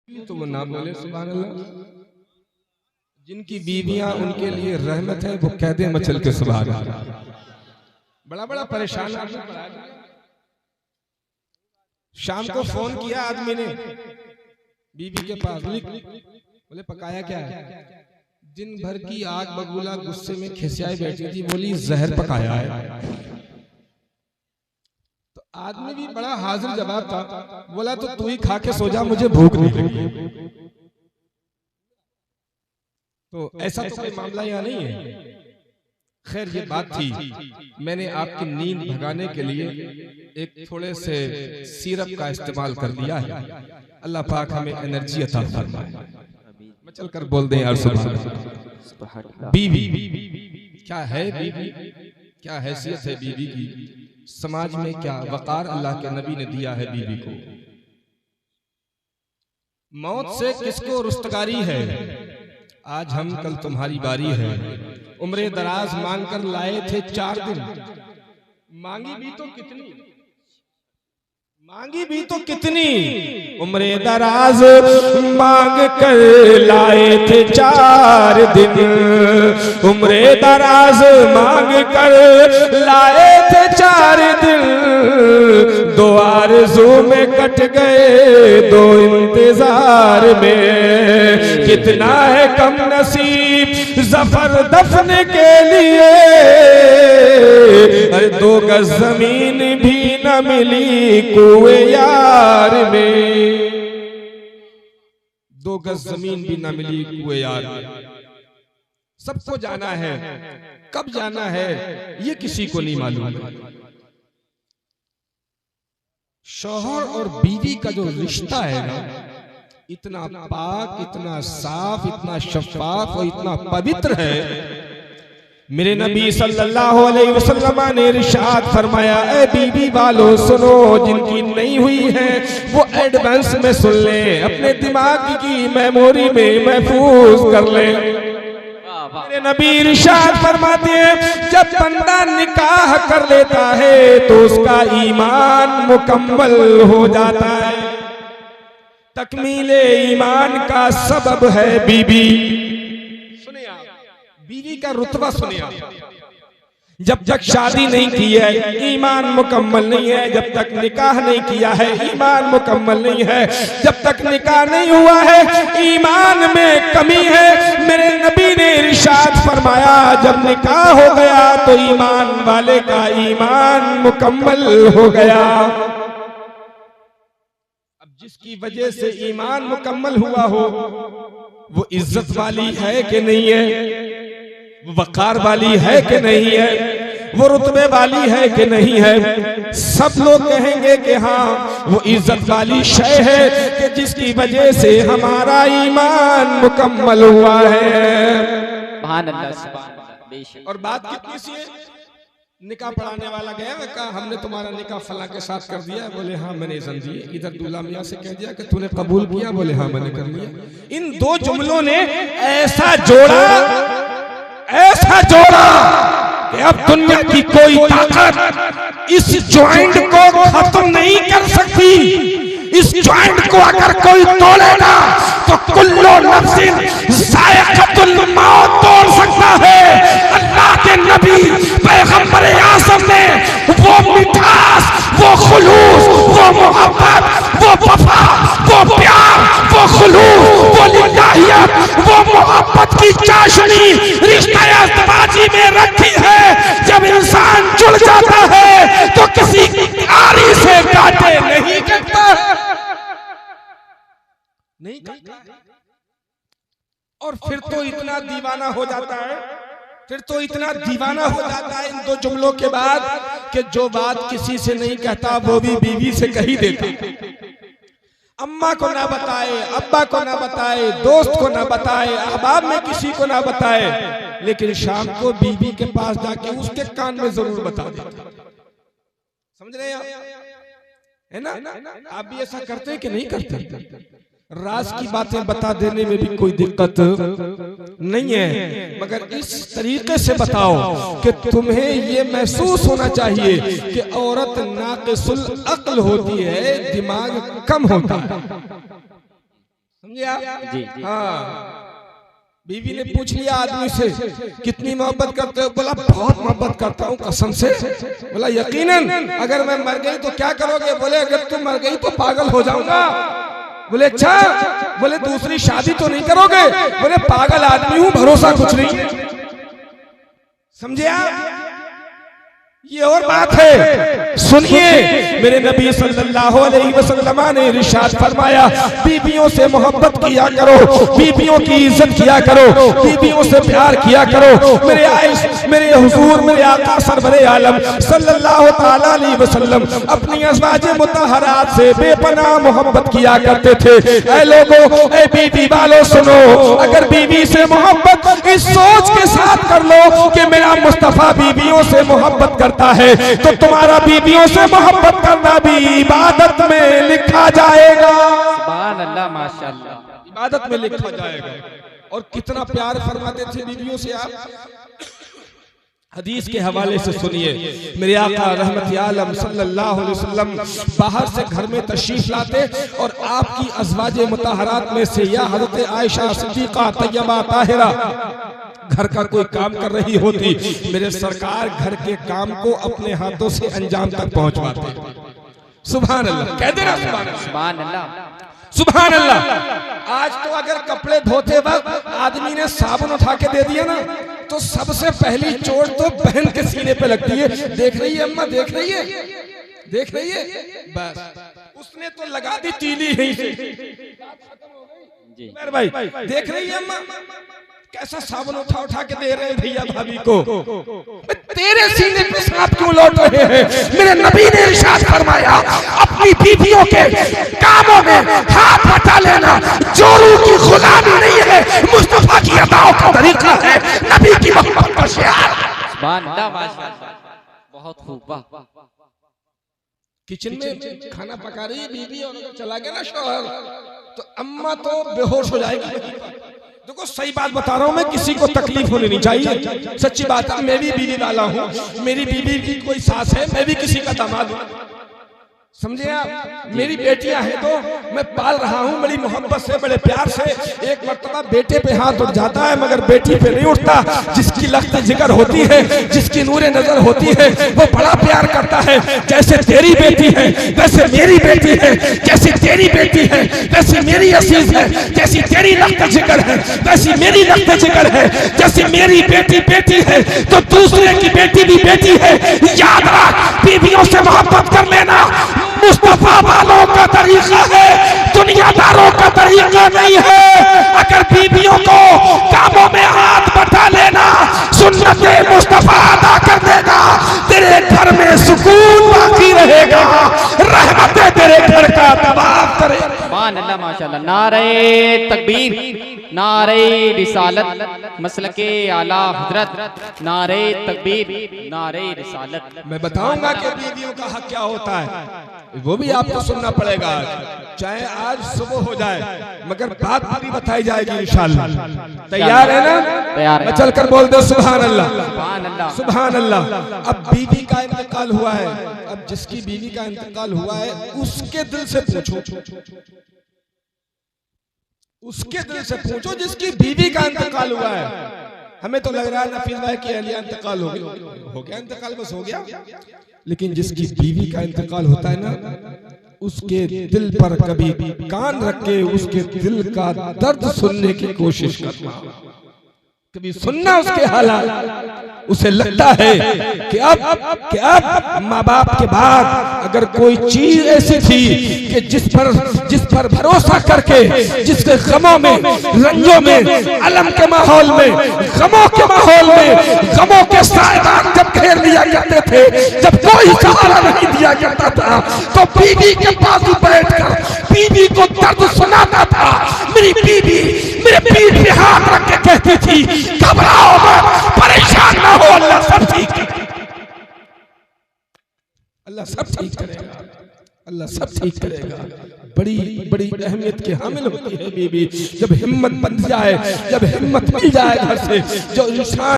तो वो ना बोले सुभान अल्लाह। जिनकी बीवियां उनके लिए रहमत है वो कह दे मचल के सुभान अल्लाह। बड़ा बड़ा परेशान आदमी। शाम को फोन किया आदमी ने बीवी के पास, बोले पकाया क्या है? दिन भर की आग बबूला गुस्से में खिसियाई बैठी थी, बोली जहर पकाया है। तो आदमी भी बड़ा हाजिर जवाब था, बोला तो तू ही खा के सो जा, मुझे भूख नहीं लगी। तो ऐसा तो कोई मामला यहाँ नहीं है। खैर ये बात थी, मैंने आपकी नींद भगाने के लिए एक थोड़े से सिरप का इस्तेमाल कर दिया है। अल्लाह पाक हमें एनर्जी अता फरमाए। चल कर बोल दें यार सुभान अल्लाह। बीवी क्या है, बीवी क्या हैसियत है बीवी की, समाज में क्या वकार अल्लाह के नबी ने दिया है बीवी को। मौत से किसको रुस्तगारी है? आज हम कल तुम्हारी बारी है। उम्रे दराज मांग कर लाए थे 4 दिन, मांगी भी तो कितनी, मांगी भी तो कितनी। उम्रे दराज मांग कर लाए थे 4 दिन, उम्रे दराज मांग कर लाए थे 4 दिन। 2 आरज़ू में कट गए 2 इंतजार में। कितना है कम नसीब जफर दफन के लिए, अरे 2 गज जमीन भी न मिली कुए यार में। 2 गज जमीन भी न मिली कुए यार में। सबको जाना है, कब जाना है ये किसी को नहीं मालूम। शौहर और बीवी का जो रिश्ता है ना, इतना पाक, इतना साफ, इतना शफाफ और इतना पवित्र है। मेरे नबी सल्लल्लाहु अलैहि वसल्लम ने इरशाद फरमाया, ए बीवी वालों सुनो, जिनकी नहीं हुई है वो एडवांस में सुन ले, अपने दिमाग की मेमोरी में महफूज कर ले। मेरे नबी इरशाद फरमाते हैं, जब बंदा निकाह कर लेता है तो उसका ईमान मुकम्मल हो जाता है। तकमीले ईमान का सबब है बीवी। सुनिए आप, बीवी का रुतबा सुनिए आप। जब तक शादी नहीं की है ईमान मुकम्मल नहीं है, जब तक निकाह नहीं किया है ईमान मुकम्मल नहीं है, जब तक निकाह नहीं हुआ है ईमान में कमी है। मेरे नबी ने इरशाद फरमाया, जब निकाह हो गया तो ईमान वाले का ईमान मुकम्मल हो गया। अब जिसकी वजह से ईमान मुकम्मल हुआ हो वो इज्जत वाली है कि नहीं है, वकार वाली है कि नहीं है, वो रुतबे वाली है कि नहीं है। सब लोग कहेंगे कि हाँ वो इज्जत वाली शय है कि जिसकी वजह से हमारा ईमान मुकम्मल हुआ है। और बात कितनी सी है, निकाह पढ़ाने वाला गया, कहा हमने तुम्हारा निकाह फला के साथ कर दिया, बोले हाँ मैंने इज़्न दी। इधर दूल्हा मियाँ से कह दिया कि तूने कबूल किया, बोले हाँ मैंने कर लिया। इन 2 जुमलों ने ऐसा जोड़ा कि अब दुनिया की कोई ताकत इस ज्वाइंट को खत्म नहीं कर सकती। इस ज्वाइंट को अगर कोई तोड़ेगा तो कुल्लो नफ्सिन ज़ायक़तुल मौत तोड़ सकता है। अल्लाह के नबी पैगंबर आज़म ने वो मिठास, वो खुलूस, वो मोहब्बत, वो वफा, वो प्यार, वो खुलूस, वो लिल्लाहियत, वो मोहब्बत की चाशनी रिश्ता अज़दवाजी में रखी है। जब इंसान जुड़ जाता है तो किसी आरी से काटे नहीं करता, नहीं करता। और फिर तो इतना दीवाना हो जाता है, फिर तो इतना दीवाना हो जाता है इन 2 जुमलों के बाद कि जो बात किसी से नहीं कहता वो भी बीवी से कही देता। अम्मा को ना बताए, अब्बा को ना बताए, दोस्त को ना बताए, अहबाब में किसी को ना बताए, लेकिन शाम को बीवी के पास जाके उसके कान में जरूर बता देता। समझ रहे हैं आप? है ना? आप भी ऐसा करते हैं कि नहीं करते? राज की बातें बता देने में भी कोई दिक्कत नहीं है, मगर इस तरीके से बताओ कि तुम्हें ये महसूस होना चाहिए कि औरत नाक़िसुल अक्ल होती है, दिमाग कम होता है। समझे आप? जी। हाँ, बीवी ने पूछ लिया आदमी से कितनी मोहब्बत करते हो? बोला बहुत मोहब्बत करता हूँ कसम से। बोला यकीनन अगर मैं मर गई तो क्या करोगे? बोले अगर तुम मर गई तो पागल हो जाऊंगा। बोले अच्छा, बोले दूसरी शादी तो नहीं करोगे? बोले पागल आदमी हूँ, भरोसा कुछ नहीं है। समझे आप? ये और बात है, सुनिए। मेरे नबी सल्लल्लाहु अलैहि वसल्लम ने इरशाद फरमाया, बीवियों से मोहब्बत किया करो, बीवियों की इज्जत किया करो, बीवियों से प्यार किया करो। मेरे आइश, मेरे हुजूर, मेरे आका सरवरे आलम सल्लल्लाहु ताला अलैहि वसल्लम अपनी अज़वाजे मुतहरात से बेपनाह मोहब्बत किया करते थे। ऐ लोगों, ऐ बीवी वालों सुनो, अगर बीवी से मोहब्बत इस सोच के साथ कर लो कि मेरा मुस्तफा बीवियों से मोहब्बत करता है, तो तुम्हारा बीवियों से मोहब्बत करना भी इबादत में लिखा जाएगा। सुभान अल्लाह, माशाअल्लाह, इबादत में लिखा जाएगा। और कितना प्यार फरमाते थे बीवियों से आप, हदीस के हवाले से सुनिए। मेरे आका रहमत आलम सल्लल्लाहु अलैहि वसल्लम बाहर से घर में तशरीफ लाते और आपकी अज़वाजे मुतहरात में से या हज़रत आयशा सिद्दीक़ा तय्यबा ताहिरा घर का कोई काम कर रही होती, मेरे सरकार घर के काम को अपने हाथों से अंजाम तक पहुंचवाते। सुभान अल्लाह, कह देना सुभान अल्लाह, सुभान अल्लाह। आज तो अगर कपड़े धोते वक्त आदमी ने साबुन उठा के दे दिया ना, तो सबसे पहली चोट तो बहन के सीने पे लगती है। देख रही है अम्मा, देख रही है, देख रही है, बस उसने तो लगा दी तीली ही से। भाई देख रही है अम्मा कैसा साबुन उठा उठा के दे रहे हैं भैया भाभी को। तेरे सीने पे सांप क्यों लौट रहे हैं? मेरे नबी ने इरशाद फरमाया, अपनी बीवियों के कामों में हाथ बटा लेना जोरू की गुलामी नहीं है, मुस्तफा की अदाओं का तरीका है, नबी की मोहब्बत का शियार। सुभान अल्लाह, माशाअल्लाह, बहुत खूब, वाह। किचन में खाना पका रही है बीवी और चला गया ना शौहर, तो अम्मा तो बेहोश हो जाएगी। देखो सही बात बता रहा हूँ मैं, किसी को तकलीफ होनी नहीं चाहिए, सच्ची बात है। मैं भी बीवी वाला हूँ, मेरी बीवी की कोई सास है, मैं भी किसी का दामाद हूँ, समझे आप? मेरी बेटियां हैं तो मैं पाल रहा हूँ बड़ी मोहब्बत से, बड़े प्यार से। एक मर्तबा बेटे पे हाथ उठ जाता है मगर बेटी पे नहीं उठता। जिसकी लख्त जिगर होती है, जिसकी नूरे नजर होती है, वो बड़ा प्यार करता है। जैसे तेरी बेटी है वैसे मेरी बेटी है, जैसी तेरी बेटी है वैसी मेरी असीज है, जैसी तेरी लख्त जिगर है वैसी मेरी लख्त जिगर है, जैसी मेरी बेटी बेटी है तो दूसरे की बेटी भी बेटी है। याद रख, बीवियों से मोहब्बत कर लेना मुस्तफा वालों का तरीका है, दुनियादारों का तरीका नहीं है। अगर बीवियों को कामों में हाथ बटा लेना सुन्नते मुस्तफा अदा कर देगा, तेरे घर में सुकून बाकी रहेगा, रहमतें तेरे घर का तवाफ करेगा। सुभान अल्लाह, माशाअल्लाह। नारे तकबीर, नारे रिसालत, मसलके आला हजरत, नारे तकबीर, नारे रिसालत। मैं बताऊंगा कि बीवियों का हक क्या होता है, वो भी आपको सुनना पड़ेगा, चाहे आज सुबह हो जाए, मगर बात पूरी बताई जाएगी इंशाअल्लाह। तैयार है ना? तैयार है। चल कर बोल दो सुभान अल्लाह, सुभान अल्लाह, सुभान अल्लाह। अब बीवी का इंतकाल हुआ है, अब जिसकी बीवी का इंतकाल हुआ है उसके दिल से पूछो, उसके दिल से पूछो जिसकी बीवी का इंतकाल हुआ है। हमें तो लग रहा है नफीस भाई की अहलिया इंतकाल हो गया इंतकाल, बस हो गया, लेकिन जिसकी बीवी का इंतकाल होता है ना, उसके दिल पर कभी कान रख के उसके दिल का दर्द सुनने की कोशिश करना, कभी सुनना उसके हालात। उसे लगता है कि अब माँ बाप के बाद अगर कोई चीज ऐसी थी कि जिस पर भरोसा करके, जिसके गमों में, रंजों में, अलम के माहौल में, गमों के माहौल में, गमों के सायदान जब घेर लिया करते थे, जब कोई सहारा नहीं दिया करता था, तो बीवी के पास बैठकर बीवी को दर्द सुनाता था। मेरी बीवी मेरे पीठ पे हाथ रख के कहती थी, घबराओ मत, परेशान ना हो, अल्लाह सब ठीक करेगा, अल्लाह सब ठीक करेगा, अल्लाह सब ठीक करेगा। बड़ी बड़ी अहमियत की हामिल होती है बीवी। जब हिम्मत बन जाए, जब हिम्मत मिल जाए घर से, जो इंसान